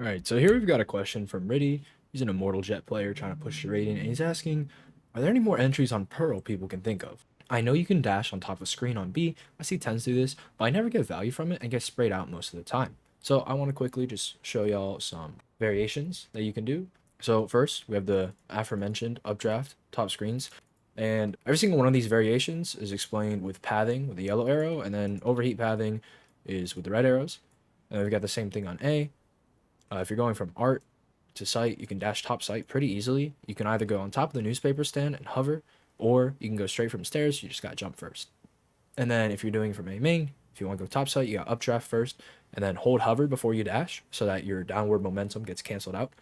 Alright, so here we've got a question from Riddy. He's an Immortal Jet player trying to push the rating, and he's asking, are there any more entries on Pearl people can think of? I know you can dash on top of screen on B, I see tens do this, but I never get value from it and get sprayed out most of the time. So I want to quickly just show y'all some variations that you can do. So first, we have the aforementioned updraft top screens, and every single one of these variations is explained with pathing with the yellow arrow, and then overheat pathing is with the red arrows. And then we've got the same thing on A. If you're going from art to site, you can dash top site pretty easily. You can either go on top of the newspaper stand and hover, or you can go straight from stairs. You just got to jump first. And then if you're doing from A main, if you want to go top site, you got updraft first, and then hold hover before you dash so that your downward momentum gets canceled out.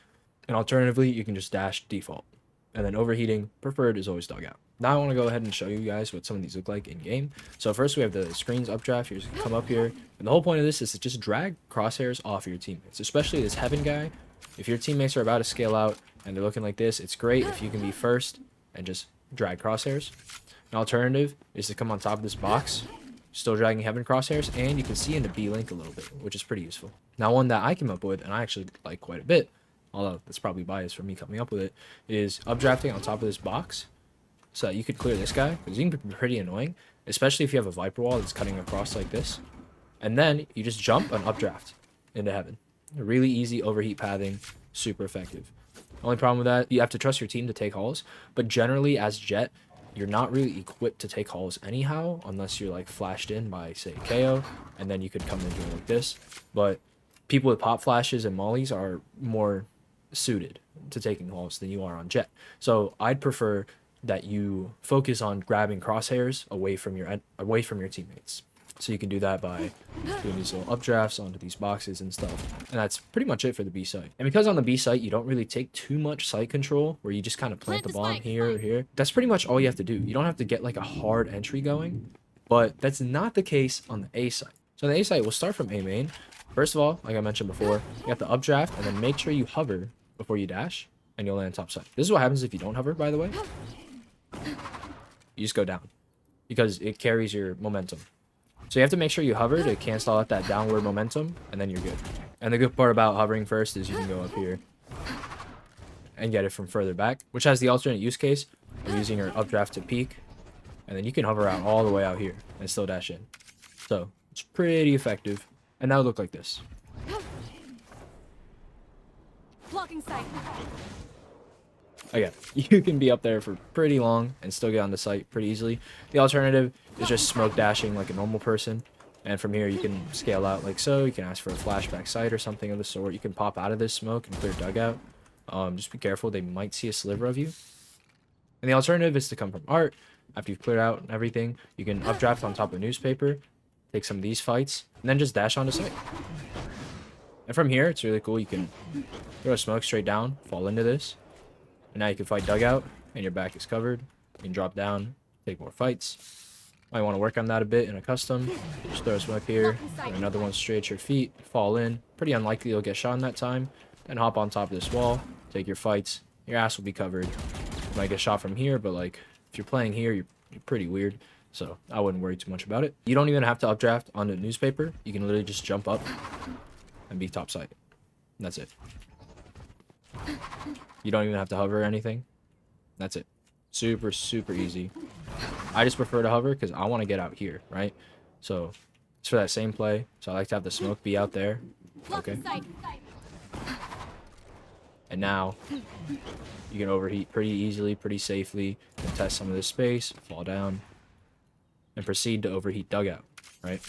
And alternatively, you can just dash default. And then overheating preferred is always dugout. Now I want to go ahead and show you guys what some of these look like in game. So first we have the screens updraft. You just come up here, and the whole point of this is to just drag crosshairs off your teammates, especially this heaven guy. If your teammates are about to scale out and they're looking like this, it's great if you can be first and just drag crosshairs. An alternative is to come on top of this box, still dragging heaven crosshairs, and you can see into B link a little bit, which is pretty useful. Now one that I came up with, and I actually like quite a bit, although that's probably biased for me coming up with it, is updrafting on top of this box so that you could clear this guy, because he can be pretty annoying, especially if you have a Viper wall that's cutting across like this. And then you just jump and updraft into heaven. Really easy overheat pathing, super effective. Only problem with that, you have to trust your team to take halls, but generally as Jet, you're not really equipped to take halls anyhow, unless you're like flashed in by, say, KO, and then you could come in here like this. But people with pop flashes and mollies are more suited to taking halls than you are on Jet. So I'd prefer that you focus on grabbing crosshairs away from your teammates. So you can do that by doing these little updrafts onto these boxes and stuff. And that's pretty much it for the B site. And because on the B site, you don't really take too much site control, where you just kind of plant the bomb here or here. That's pretty much all you have to do. You don't have to get like a hard entry going, but that's not the case on the A site. So on the A site, we'll start from A main. First of all, like I mentioned before, you got the updraft, and then make sure you hover before you dash, and you'll land top side. This is what happens if you don't hover, by the way. You just go down because it carries your momentum. So you have to make sure you hover to cancel out that downward momentum, and then you're good. And the good part about hovering first is you can go up here and get it from further back, which has the alternate use case of using your updraft to peak, and then you can hover out all the way out here and still dash in. So it's pretty effective, and that would look like this. Blocking sight. Again, you can be up there for pretty long and still get on the site pretty easily. The alternative is just smoke dashing like a normal person. And from here, you can scale out like so. You can ask for a flashback sight or something of the sort. You can pop out of this smoke and clear dugout. Just be careful. They might see a sliver of you. And the alternative is to come from art. After you've cleared out and everything, you can updraft on top of newspaper, take some of these fights, and then just dash onto site. And from here, it's really cool. You can throw a smoke straight down, fall into this. And now you can fight dugout, and your back is covered. You can drop down, take more fights. Might want to work on that a bit in a custom. Just throw a smoke here, throw another one straight at your feet, fall in. Pretty unlikely you'll get shot in that time. Then hop on top of this wall, take your fights. Your ass will be covered. You might get shot from here, but like if you're playing here, you're pretty weird. So I wouldn't worry too much about it. You don't even have to updraft on the newspaper. You can literally just jump up and be top side. And that's it. You don't even have to hover or anything. That's it. Super, super easy. I just prefer to hover because I want to get out here, right? So it's for that same play. So I like to have the smoke be out there. Okay. And now you can overheat pretty easily, pretty safely, contest some of this space, fall down, and proceed to overheat dugout, right?